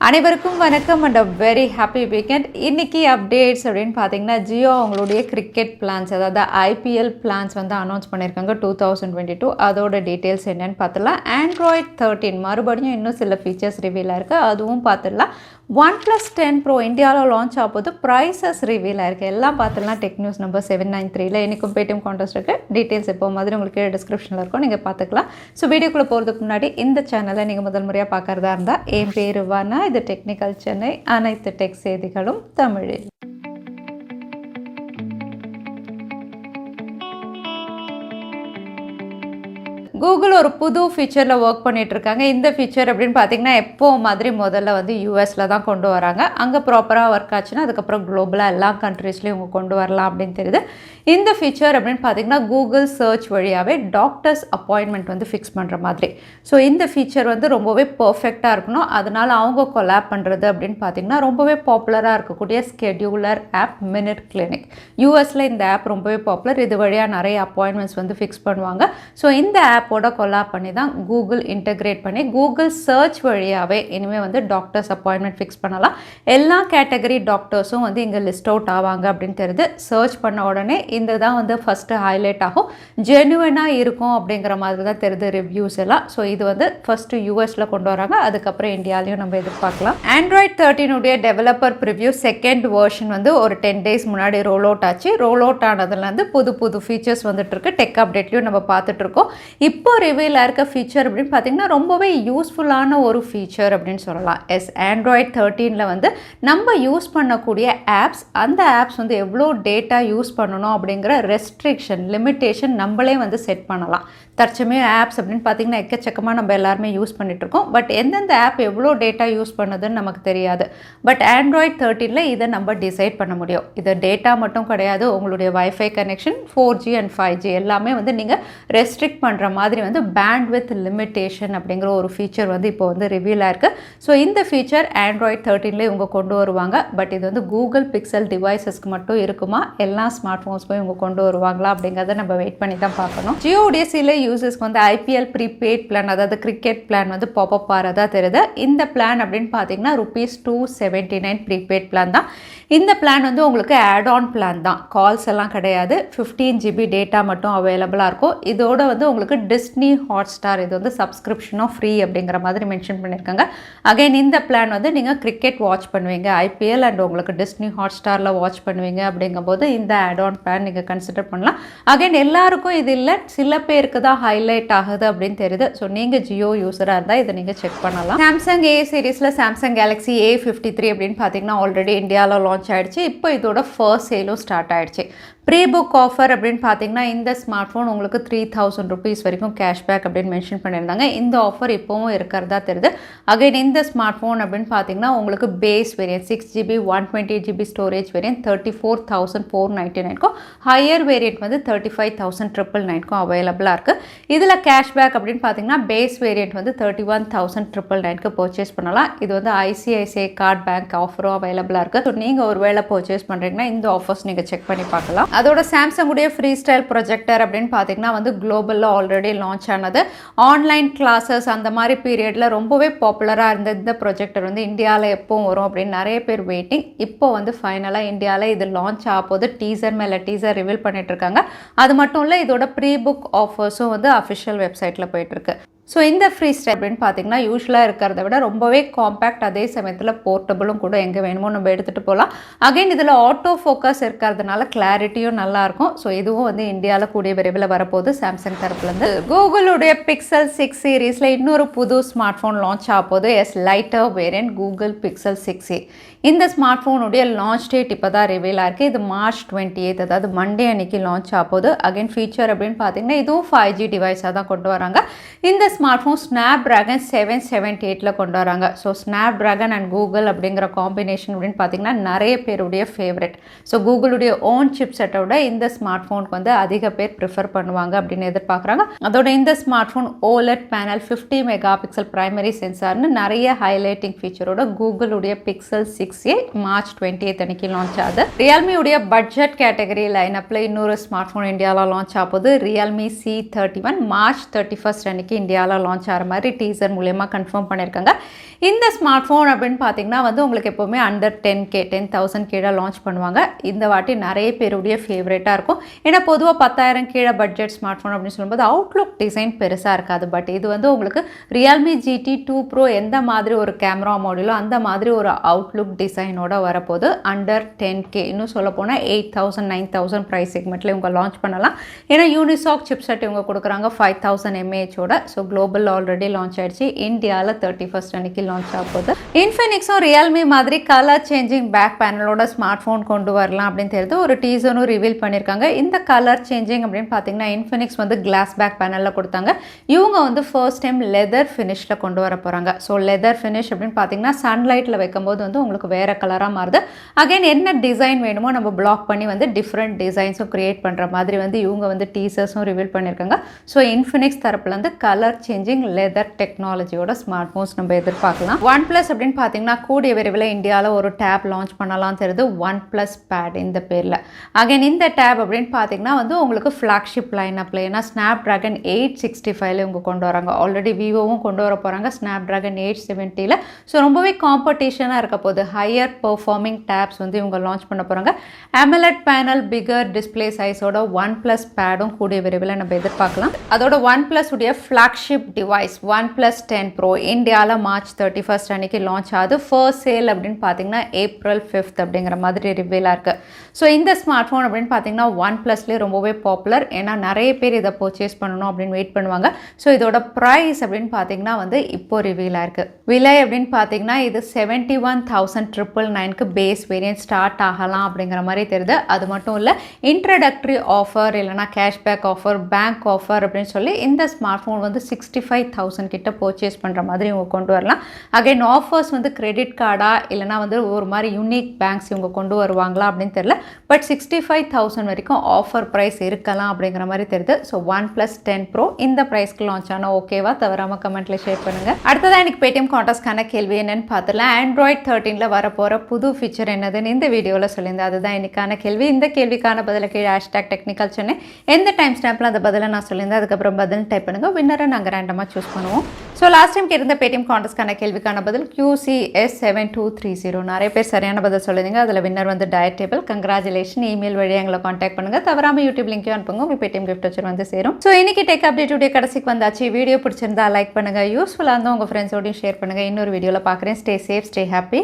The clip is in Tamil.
அனைவருக்கும் வணக்கம் and a very happy weekend. இன்றைக்கி அப்டேட்ஸ் அப்படின்னு பார்த்தீங்கன்னா ஜியோ அவங்களுடைய கிரிக்கெட் பிளான்ஸ், அதாவது ஐபிஎல் பிளான்ஸ் வந்து அனௌன்ஸ் பண்ணியிருக்காங்க 2022. அதோட டீட்டெயில்ஸ் என்னென்னு பார்த்துடலாம். ஆண்ட்ராய்ட் 13 மறுபடியும் இன்னும் சில ஃபீச்சர்ஸ் ரிவீல் ஆயிருக்கு, அதுவும் பார்த்துடலாம். OnePlus 10 Pro இந்தியாவில் லான்ச் ஆகும்போது ப்ரைஸஸ் ரிவீல் ஆயிருக்கு, எல்லாம் பார்த்துடலாம். டெக் நியூஸ் நம்பர் 793 இன்றைக்கும் பேடிஎம் கான்டெஸ்ட் இருக்குது. டீட்டெயில்ஸ் எப்போ மாதிரி உங்களுக்கு டிஸ்கிரிப்ஷனில் இருக்கும், நீங்கள் பார்த்துக்கலாம். ஸோ வீடியோக்குள்ளே போகிறதுக்கு முன்னாடி இந்த சேனலை நீங்கள் முதல் முறையாக பார்க்குறதா இருந்தால் என் பேர் வானா, இது டெக்னிக்கல் சென்னை, அனைத்து டெக் செய்திகளும் தமிழில். கூகுள் ஒரு புது ஃபீச்சரில் ஒர்க் பண்ணிகிட்ருக்காங்க. இந்த ஃபீச்சர் அப்படின்னு பார்த்தீங்கன்னா எப்போ மாதிரி முதல்ல வந்து யூஎஸில் தான் கொண்டு வராங்க. அங்கே ப்ராப்பராக ஒர்க் ஆச்சுன்னா அதுக்கப்புறம் குளோபலாக எல்லா கண்ட்ரீஸ்லேயும் இவங்க கொண்டு வரலாம் அப்படின்னு தெரியுது. இந்த ஃபீச்சர் அப்படின்னு பார்த்தீங்கன்னா கூகுள் சர்ச் வழியாகவே டாக்டர்ஸ் அப்பாயின்மெண்ட் வந்து ஃபிக்ஸ் பண்ணுற மாதிரி. ஸோ இந்த ஃபீச்சர் வந்து ரொம்பவே பர்ஃபெக்டாக இருக்கணும். அதனால் அவங்க கொலாப் பண்ணுறது அப்படின்னு பார்த்தீங்கன்னா ரொம்பவே பாப்புலராக இருக்கக்கூடிய ஸ்கெடியூலர் ஆப் மினிட் கிளினிக். யூஎஸில் இந்த ஆப் ரொம்பவே பாப்புலர். இது வழியாக நிறைய அப்பாயின்மெண்ட்ஸ் வந்து ஃபிக்ஸ் பண்ணுவாங்க. ஸோ இந்த ஆப்போட கொலாப் பண்ணி தான் கூகுள் இன்டெகிரேட் பண்ணி கூகுள் சர்ச் வழியாகவே இனிமேல் வந்து டாக்டர்ஸ் அப்பாயின்மெண்ட் ஃபிக்ஸ் பண்ணலாம். எல்லா கேட்டகரி டாக்டர்ஸும் வந்து இங்கே லிஸ்ட் அவுட் ஆவாங்க அப்படின்னு தெரியுது. சர்ச் பண்ண உடனே இந்த தான் வந்து ஃபஸ்ட்டு ஹைலைட் ஆகும், ஜெனுவனாக இருக்கும் அப்படிங்கிற மாதிரி தான் தெரியுது ரிவ்யூஸ் எல்லாம். ஸோ இது வந்து ஃபஸ்ட்டு யூஎஸில் கொண்டு வராங்க, அதுக்கப்புறம் இந்தியாலையும் நம்ம எதிர்பார்க்கலாம். Android 13 developer preview second version வந்து ஒரு 10 days முன்னாடி ரோல் அவுட் ஆச்சு. ரோல் அவுட் ஆனதுலேருந்து புது புது ஃபீச்சர்ஸ் வந்துட்டு இருக்கு. டெக் அப்டேட்லையும் நம்ம பார்த்துட்ருக்கோம். இப்போ ரிவீல் ஆயிருக்க ஃபீச்சர் அப்படின்னு பார்த்தீங்கன்னா ரொம்பவே யூஸ்ஃபுல்லான ஒரு ஃபீச்சர் அப்படின்னு சொல்லலாம். ஆண்ட்ராய்ட் 13 வந்து நம்ம யூஸ் பண்ணக்கூடிய ஆப்ஸ், அந்த ஆப்ஸ் வந்து எவ்வளோ டேட்டா யூஸ் பண்ணணும் அப்படிங்கிற ரெஸ்ட்ரிக்ஷன் லிமிட்டேஷன் நம்மளே வந்து செட் பண்ணலாம். தற்சமயம் ஆப்ஸ் அப்படின்னு பார்த்தீங்கன்னா எக்கச்சக்கமாக நம்ம எல்லாருமே யூஸ் பண்ணிகிட்ருக்கோம். பட் எந்தெந்த ஆப் எவ்வளோ டேட்டா யூஸ் பண்ணுதுன்னு நமக்கு தெரியாது. பட் ஆண்ட்ராய்ட் 13 இதை நம்ம டிசைட் பண்ண முடியும். இது டேட்டா மட்டும் கிடையாது, உங்களுடைய wifi connection 4G and 5G எல்லாமே வந்து நீங்கள் ரெஸ்ட்ரிக்ட் பண்ணுற மாதிரி வந்து பேண்ட்வித் லிமிட்டேஷன் அப்படிங்கிற ஒரு ஃபீச்சர் வந்து இப்போ வந்து ரிவீல் ஆயிருக்கு. ஸோ இந்த ஃபீச்சர் ஆண்ட்ராய்ட் 13 இவங்க கொண்டு வருவாங்க. பட் இது வந்து கூகுள் பிக்சல் டிவைசஸ்க்கு மட்டும் இருக்குமா, எல்லா ஸ்மார்ட் ஃபோன்ஸ்க்கும் இவங்க கொண்டு வருவாங்களா அப்படிங்கிறத நம்ம வெயிட் பண்ணி தான் பார்க்கணும். ஜியோடைய சில யூசர்ஸ்க்கு வந்து ஐபிஎல் ப்ரீபெய்ட் பிளான், அதாவது கிரிக்கெட் பிளான் வந்து பாப்அப் ஆகிறதா தெரியுது. இந்த பிளான் அப்படின்னு பார்த்தீங்கன்னா ₹279 ப்ரீபெய்ட் பிளான் தான். இந்த பிளான் வந்து உங்களுக்கு ஆட் ஆன் பிளான் தான், கால்ஸ் எல்லாம் கிடையாது. 15 GB டேட்டா மட்டும் அவைலபிளாக இருக்கும். இதோட வந்து உங்களுக்கு டிஸ்னி ஹாட்ஸ்டார் இது வந்து சப்ஸ்கிரிப்ஷனும் ஃப்ரீ அப்படிங்கிற மாதிரி மென்ஷன் பண்ணியிருக்காங்க. அகைன் இந்த பிளான் வந்து நீங்கள் கிரிக்கெட் வாட்ச் பண்ணுவீங்க, ஐபிஎல் அண்ட் உங்களுக்கு டிஸ்னி ஹாட்ஸ்டாரில் வாட்ச் பண்ணுவீங்க அப்படிங்கும்போது இந்த ஆட் ஆன் பிளான் நீங்கள் கன்சிடர் பண்ணலாம். அகைன் எல்லாருக்கும் இது இல்லை, சில பேருக்கு தான் ஹைலைட் ஆகுது அப்படின்னு தெரியுது. ஸோ நீங்கள் ஜியோ யூஸராக இருந்தால் இதை நீங்கள் செக் பண்ணலாம். சாம்சங் ஏ சீரீஸில் சாம்சங் கேலக்ஸி A53 அப்படின்னு பார்த்தீங்கன்னா ஆல்ரெடி இந்தியாவில் லான்ச் ஆகிடுச்சு. இப்போ இதோட ஃபர்ஸ்ட் சேலும் ஸ்டார்ட் ஆகிடுச்சு. ப்ரீ புக் ஆஃபர் அப்படின்னு பார்த்தீங்கன்னா இந்த ஸ்மார்ட் ஃபோன் உங்களுக்கு ₹3000 வரைக்கும் கேஷ்பேக் அப்படின்னு மென்ஷன் பண்ணியிருந்தாங்க. இந்த ஆஃபர் இப்போவும் இருக்கிறதா தெரியுது. அகைன் இந்த ஸ்மார்ட் ஃபோன் அப்படின்னு பார்த்தீங்கன்னா உங்களுக்கு base variant 6GB 128GB storage variant 34,499க்கும், ஹையர் வேரியன்ட் வந்து 35,999க்கும் அவைலபிளாக இருக்குது. இதில் கேஷ்பேக் அப்படின்னு பார்த்தீங்கன்னா பேஸ் வேரியன்ட் வந்து 31,999க்கு பர்ச்சேஸ் பண்ணலாம். இது வந்து ஐசிஐசிஐ கார்டு பேங்க் ஆஃபரும் அவைலபிளாக இருக்குது. ஸோ நீங்கள் ஒரு வேளை பர்ச்சேஸ் பண்ணுறீங்கன்னா இந்த ஆஃபர்ஸ் நீங்கள் செக் பண்ணி பார்க்கலாம். அதோட சாம்சங்குடைய ஃப்ரீஸ்டைல் ப்ரொஜெக்டர் அப்படின்னு பார்த்தீங்கன்னா வந்து குளோபலில் ஆல்ரெடி லான்ச் ஆனது. ஆன்லைன் கிளாஸஸ் அந்த மாதிரி பீரியடில் ரொம்பவே பாப்புலராக இருந்த இந்த ப்ரொஜெக்டர் வந்து இந்தியாவில் எப்போ வரும் அப்படின்னு நிறைய பேர் வெயிட்டிங். இப்போ வந்து ஃபைனலாக இந்தியாவில் இது லான்ச் ஆகும்போது டீசர் மேலே டீசர் ரிவீல் பண்ணிட்டு இருக்காங்க. அது மட்டும் இல்லை, இதோட ப்ரீ புக் ஆஃபர்ஸும் வந்து அஃபிஷியல் வெப்சைட்டில் போயிட்டுருக்கு. ஸோ இந்த ஃப்ரீஸ்டைல் அப்படின்னு பார்த்தீங்கன்னா யூஸ்வலாக இருக்கிறத விட ரொம்பவே காம்பேக்ட், அதே சமயத்தில் போர்ட்டபிளும் கூட, எங்கே வேணுமோ நம்ம எடுத்துகிட்டு போகலாம். அகைன் இதில் ஆட்டோ ஃபோக்கஸ் இருக்கிறதுனால கிளாரிட்டியும் நல்லாயிருக்கும். ஸோ இதுவும் வந்து இந்தியாவில் கூடிய விரைவில் வரப்போகுது சாம்சங் தரப்புலேருந்து. கூகுளுடைய பிக்சல் 6 சீரீஸில் இன்னொரு புது ஸ்மார்ட் ஃபோன் லான்ச் ஆகும்போது lighter variant Google pixel 6A. இந்த ஸ்மார்ட் ஃபோனுடைய லான்ச் டேட் இப்போ தான் ரிவீல் ஆயிருக்கு. இது March 28, அதாவது மண்டே அன்னைக்கு லான்ச் ஆகும்போது. அகைன் ஃபீச்சர் அப்படின்னு பார்த்தீங்கன்னா இதுவும் 5G டிவைஸாக தான் கொண்டு வராங்க. இந்த ஸ்மார்ட் ஃபோன் ஸ்னாப்ட்ராகன் 778 கொண்டு வராங்க. ஸோ ஸ்னாப்ட்ராகன் அண்ட் கூகுள் அப்படிங்கிற காம்பினேஷன் அப்படின்னு பார்த்தீங்கன்னா நிறைய பேருடைய ஃபேவரட். ஸோ கூகுளுடைய ஓன் சிப் செட்டை விட இந்த ஸ்மார்ட் ஃபோனுக்கு வந்து அதிக பேர் ப்ரிஃபர் பண்ணுவாங்க அப்படின்னு எதிர்பார்க்குறாங்க. அதோட இந்த smart phone OLED panel 50 megapixel primary சென்சார்னு நிறைய ஹைலைட்டிங் ஃபீச்சரோட கூகுளுடைய பிக்சல் 6A March 28 அன்னைக்கு லான்ச் ஆகுது. Realme உடைய பட்ஜெட் கேட்டகரி லைனப்பில் இன்னொரு ஸ்மார்ட் ஃபோன் இந்தியாவில் லான்ச் ஆகுது. Realme C31 March 31 அன்னைக்கு இந்தியாவில் இந்தியாவில் லான்ச் ஆகிற மாதிரி டீசர் மூலயமா கன்ஃபார்ம் பண்ணியிருக்காங்க. இந்த ஸ்மார்ட் ஃபோன் அப்படின்னு பார்த்தீங்கன்னா வந்து உங்களுக்கு எப்போவுமே அண்டர் 10K 10,000 கீழே லான்ச் பண்ணுவாங்க. இந்த வாட்டி நிறைய பேருடைய ஃபேவரேட்டாக இருக்கும். ஏன்னா பொதுவாக 10,000 கீழே பட்ஜெட் ஸ்மார்ட் ஃபோன் அப்படின்னு சொல்லும்போது அவுட்லுக் டிசைன் பெருசாக இருக்காது. பட் இது வந்து உங்களுக்கு Realme GT 2 Pro எந்த மாதிரி ஒரு கேமரா மாடலோ அந்த மாதிரி ஒரு அவுட்லுக் டிசைனோட வரப்போது அண்டர் 10K, இன்னும் சொல்ல போனால் 8,000 9,000 ப்ரைஸ் செக்மெண்ட்டில் இவங்க லான்ச் பண்ணலாம். ஏன்னா யூனிசாக் சிப்செட் இவங்க கொடுக்குறாங்க 5,000 mAh-ஓட. ஸோ குளோபல் ஆல்ரெடி லான்ச் ஆயிடுச்சு. இந்தியாவில் 31st அன்னைக்கு லான்ச் ஆக போகுது. இன்ஃபினிக்ஸும் Realme மாதிரி கலர் சேஞ்சிங் பேக் பேனலோட ஸ்மார்ட் ஃபோன் கொண்டு வரலாம் அப்படின்னு தெரியுது. ஒரு டீசரும் ரிவீல் பண்ணியிருக்காங்க. இந்த கலர் சேஞ்சிங் அப்படின்னு பார்த்தீங்கன்னா இன்ஃபினிக்ஸ் வந்து கிளாஸ் பேக் பேனலில் கொடுத்தாங்க. இவங்க வந்து ஃபர்ஸ்ட் டைம் லெதர் ஃபினிஷில் கொண்டு வர போகிறாங்க. ஸோ லெதர் ஃபினிஷ் அப்படின்னு பார்த்தீங்கன்னா சன்லைட்டில் வைக்கும்போது வந்து உங்களுக்கு வேறு கலராக மாறுது. அகைன் என்ன டிசைன் வேணுமோ நம்ம பிளாக் பண்ணி வந்து டிஃப்ரெண்ட் டிசைன்ஸும் க்ரியேட் பண்ணுற மாதிரி வந்து இவங்க வந்து டீசர்ஸும் ரிவீல் பண்ணியிருக்காங்க. ஸோ இன்ஃபினிக்ஸ் தரப்புலேருந்து கலர் சேஞ்சிங் லெதர் டெக்னாலஜியோட ஸ்மார்ட் ஃபோன்ஸ் நம்ம எதிர்பார்க்கலாம். OnePlus அப்படின்னு பார்த்தீங்கன்னா கூடிய விரைவில் இந்தியாவில் ஒரு டேப் லான்ச் பண்ணலாம் தெரியுது. OnePlus Pad இந்த பேரில். அகைன் இந்த டேப் அப்படின்னு பார்த்தீங்கன்னா வந்து உங்களுக்கு ஃப்ளாக்ஷிப் லைனப்பில், ஏன்னா Snapdragon 865 இவங்க கொண்டு வராங்க. ஆல்ரெடி விவோவும் கொண்டு வர போகிறாங்க Snapdragon 870. ஸோ ரொம்பவே காம்படிஷனாக இருக்க போகுது. ஹையர் பெர்ஃபார்மிங் டேப்ஸ் வந்து இவங்க லான்ச் பண்ண போகிறாங்க. AMOLED பேனல் பிகர் டிஸ்பிளே சைஸோட OnePlus Padடும் கூடிய விரைவில் நம்ம எதிர்பார்க்கலாம். அதோட OnePlus உடைய ஃப்ளாக்ஷிப் டிவைஸ் OnePlus 10 Pro இந்தியாவில் மார்ச் 31st அன்னைக்கு லான்ச் ஆகுது. ஃபர்ஸ்ட் சேல் அப்படின்னு பார்த்தீங்கன்னா April 5th அப்படிங்கிற மாதிரி ரிவீலாக இருக்குது. ஸோ இந்த ஸ்மார்ட் ஃபோன் அப்படின்னு பார்த்தீங்கன்னா OnePlusலேயே ரொம்பவே பாப்புலர். ஏன்னா நிறைய பேர் இதை பர்ச்சேஸ் பண்ணணும் அப்படின்னு வெயிட் பண்ணுவாங்க. ஸோ இதோட ப்ரைஸ் அப்படின்னு பார்த்தீங்கன்னா வந்து இப்போ ரிவீலாக இருக்குது. விலை அப்படின்னு பார்த்தீங்கன்னா இது 71,999க்கு பேஸ் வேரியன்ட் ஸ்டார்ட் ஆகலாம் அப்படிங்கிற மாதிரி தெரியுது. அது மட்டும் இல்லை, இன்ட்ரடக்டரி ஆஃபர் இல்லைனா கேஷ்பேக் ஆஃபர், பேங்க் ஆஃபர் அப்படின்னு சொல்லி இந்த ஸ்மார்ட் ஃபோன் வந்து 65,000 கிட்ட பர்ச்சேஸ் பண்ணுற மாதிரி இவங்க கொண்டு வரலாம். அகைன் ஆஃபர்ஸ் வந்து கிரெடிட் கார்டா இல்லைனா வந்து ஒரு மாதிரி யூனிக் பேங்க்ஸ் இவங்க கொண்டு வருவாங்களா அப்படின்னு தெரியல. பட் 65,000 வரைக்கும் ஆஃபர் ப்ரைஸ் இருக்கலாம் அப்படிங்கிற மாதிரி தெரியுது. ஸோ OnePlus 10 Pro இந்த ப்ரைஸ்க்கு லான்ச் ஆனால் ஓகேவா? தவறாமல் கமெண்ட்டில் ஷேர் பண்ணுங்கள். அடுத்ததான் எனக்கு பேடிஎம் கான்டாஸ்ட்கான கேள்வி என்னன்னு பார்த்துலாம். Android 13 வரப்போகிற புது ஃபீச்சர் என்னதுன்னு இந்த வீடியோவில் சொல்லியிருந்தேன். அதுதான் இன்னைக்கான கேள்வி. இந்த கேள்விக்கான பதிலை கீழே #Technical Chennai எந்த டைம் ஸ்டாம்பில் அந்த பதிலை நான் சொல்லியிருந்தேன். அதுக்கப்புறம் பதில் டைப் பண்ணுங்கள். வின்னரை நாங்கள் ரேண்டமாக சூஸ் பண்ணுவோம். ஸோ லாஸ்ட் டைம் கேட்டிருந்த பேடிஎம் கான்டாஸ்ட்கான கேள்விக்கான பதில் QCS7230. நிறைய பேர் சரியான பதில் சொல்லியிருந்தீங்க. அதில் வின்னர் வந்து டயட் டேபிள். கங்க்ராச்சுலேஷன். இமெயில் வழியாக எங்களை காண்டாக்ட் பண்ணுங்கள். தவறாமல் யூடியூப் லிங்க்கையும் அனுப்புங்க. உங்கள் பேடிஎம் கிஃப்ட் வச்சு வந்து சேரும். ஸோ இன்னைக்கு டெக் அப்டேட் உடைய கடைசிக்கு வந்தாச்சு. வீடியோ பிடிச்சிருந்தா லைக் பண்ணுங்கள். யூஸ்ஃபுல்லாக இருந்தால் உங்கள் ஃப்ரெண்ட்ஸோடையும் ஷேர் பண்ணுங்கள். இன்னொரு வீடியோவில் பார்க்குறேன். Stay safe, stay happy.